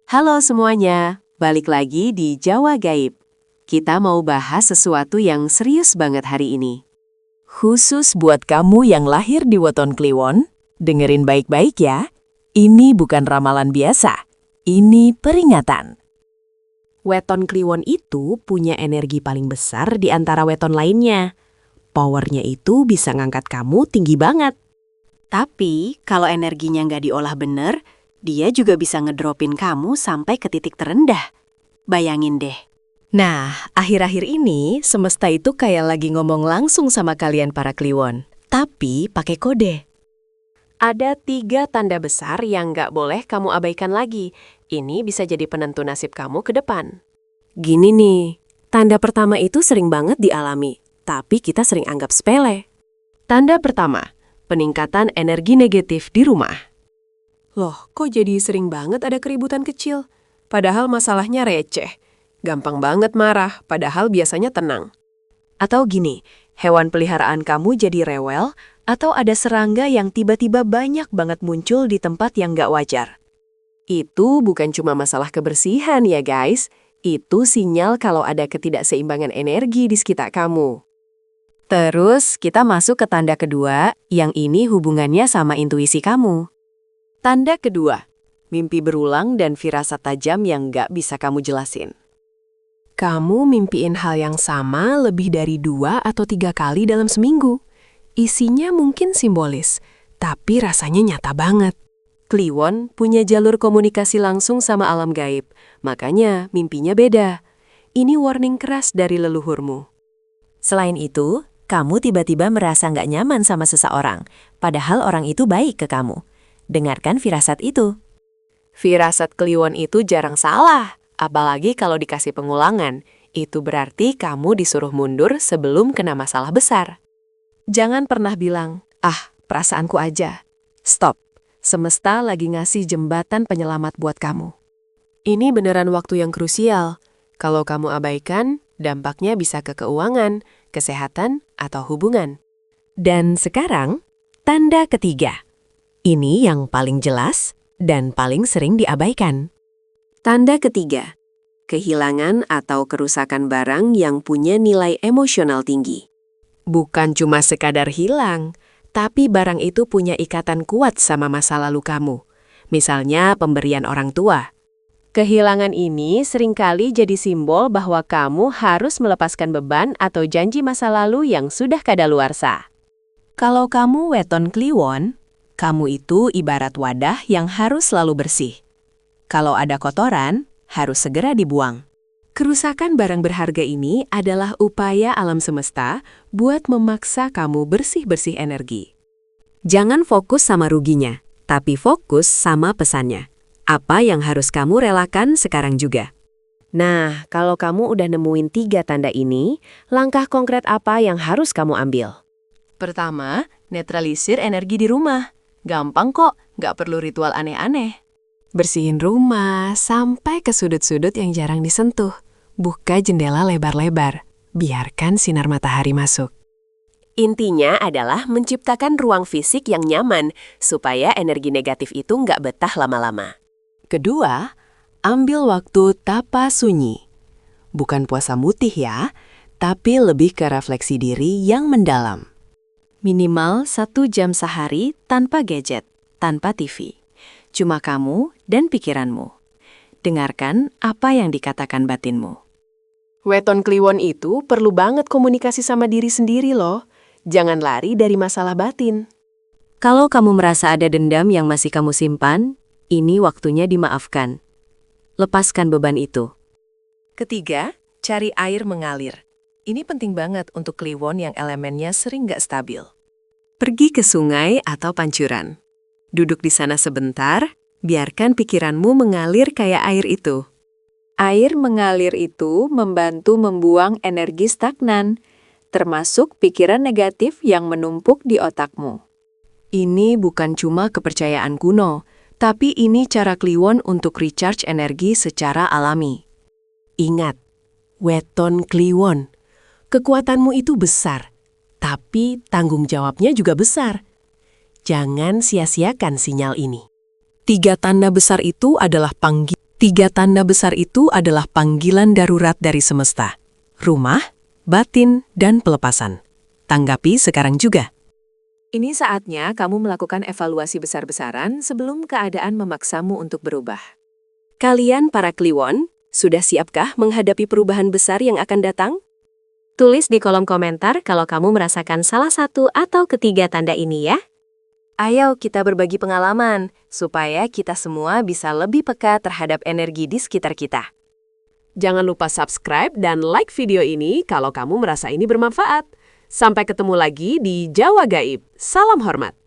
Halo semuanya, balik lagi di Jawa Gaib. Kita mau bahas sesuatu yang serius banget hari ini. Khusus buat kamu yang lahir di Weton Kliwon, dengerin baik-baik ya. Ini bukan ramalan biasa, ini peringatan. Weton Kliwon itu punya energi paling besar di antara weton lainnya. Powernya itu bisa ngangkat kamu tinggi banget. Tapi kalau energinya nggak diolah bener, dia juga bisa ngedropin kamu sampai ke titik terendah. Bayangin deh. Nah, akhir-akhir ini semesta itu kayak lagi ngomong langsung sama kalian para Kliwon, tapi pakai kode. Ada 3 tanda besar yang nggak boleh kamu abaikan lagi. Ini bisa jadi penentu nasib kamu ke depan. Gini nih, tanda pertama itu sering banget dialami, tapi kita sering anggap sepele. Tanda pertama, peningkatan energi negatif di rumah. Loh, kok jadi sering banget ada keributan kecil? Padahal masalahnya receh. Gampang banget marah, padahal biasanya tenang. Atau gini, hewan peliharaan kamu jadi rewel, atau ada serangga yang tiba-tiba banyak banget muncul di tempat yang nggak wajar. Itu bukan cuma masalah kebersihan ya guys, itu sinyal kalau ada ketidakseimbangan energi di sekitar kamu. Terus kita masuk ke tanda kedua, yang ini hubungannya sama intuisi kamu. Tanda kedua, mimpi berulang dan firasat tajam yang nggak bisa kamu jelasin. Kamu mimpiin hal yang sama lebih dari 2 atau 3 kali dalam seminggu. Isinya mungkin simbolis, tapi rasanya nyata banget. Kliwon punya jalur komunikasi langsung sama alam gaib, makanya mimpinya beda. Ini warning keras dari leluhurmu. Selain itu, kamu tiba-tiba merasa nggak nyaman sama seseorang, padahal orang itu baik ke kamu. Dengarkan firasat itu. Firasat Kliwon itu jarang salah, apalagi kalau dikasih pengulangan. Itu berarti kamu disuruh mundur sebelum kena masalah besar. Jangan pernah bilang, perasaanku aja. Stop, semesta lagi ngasih jembatan penyelamat buat kamu. Ini beneran waktu yang krusial. Kalau kamu abaikan, dampaknya bisa ke keuangan, kesehatan, atau hubungan. Dan sekarang, tanda ketiga. Ini yang paling jelas dan paling sering diabaikan. Tanda ketiga, kehilangan atau kerusakan barang yang punya nilai emosional tinggi. Bukan cuma sekadar hilang, tapi barang itu punya ikatan kuat sama masa lalu kamu. Misalnya pemberian orang tua. Kehilangan ini seringkali jadi simbol bahwa kamu harus melepaskan beban atau janji masa lalu yang sudah kadaluarsa. Kalau kamu Weton Kliwon, kamu itu ibarat wadah yang harus selalu bersih. Kalau ada kotoran, harus segera dibuang. Kerusakan barang berharga ini adalah upaya alam semesta buat memaksa kamu bersih-bersih energi. Jangan fokus sama ruginya, tapi fokus sama pesannya. Apa yang harus kamu relakan sekarang juga? Nah, kalau kamu udah nemuin 3 tanda ini, langkah konkret apa yang harus kamu ambil? Pertama, netralisir energi di rumah. Gampang kok, nggak perlu ritual aneh-aneh. Bersihin rumah sampai ke sudut-sudut yang jarang disentuh. Buka jendela lebar-lebar. Biarkan sinar matahari masuk. Intinya adalah menciptakan ruang fisik yang nyaman supaya energi negatif itu nggak betah lama-lama. Kedua, ambil waktu tapa sunyi. Bukan puasa mutih ya, tapi lebih ke refleksi diri yang mendalam. Minimal 1 jam sehari tanpa gadget, tanpa TV. Cuma kamu dan pikiranmu. Dengarkan apa yang dikatakan batinmu. Weton Kliwon itu perlu banget komunikasi sama diri sendiri loh. Jangan lari dari masalah batin. Kalau kamu merasa ada dendam yang masih kamu simpan, ini waktunya dimaafkan. Lepaskan beban itu. Ketiga, cari air mengalir. Ini penting banget untuk Kliwon yang elemennya sering nggak stabil. Pergi ke sungai atau pancuran. Duduk di sana sebentar, biarkan pikiranmu mengalir kayak air itu. Air mengalir itu membantu membuang energi stagnan, termasuk pikiran negatif yang menumpuk di otakmu. Ini bukan cuma kepercayaan kuno, tapi ini cara Kliwon untuk recharge energi secara alami. Ingat, Weton Kliwon, kekuatanmu itu besar, tapi tanggung jawabnya juga besar. Jangan sia-siakan sinyal ini. 3 tanda besar itu adalah 3 tanda besar itu adalah panggilan darurat dari semesta. Rumah, batin, dan pelepasan. Tanggapi sekarang juga. Ini saatnya kamu melakukan evaluasi besar-besaran sebelum keadaan memaksamu untuk berubah. Kalian para Kliwon, sudah siapkah menghadapi perubahan besar yang akan datang? Tulis di kolom komentar kalau kamu merasakan salah satu atau ketiga tanda ini ya. Ayo kita berbagi pengalaman, supaya kita semua bisa lebih peka terhadap energi di sekitar kita. Jangan lupa subscribe dan like video ini kalau kamu merasa ini bermanfaat. Sampai ketemu lagi di Jawa Gaib. Salam hormat.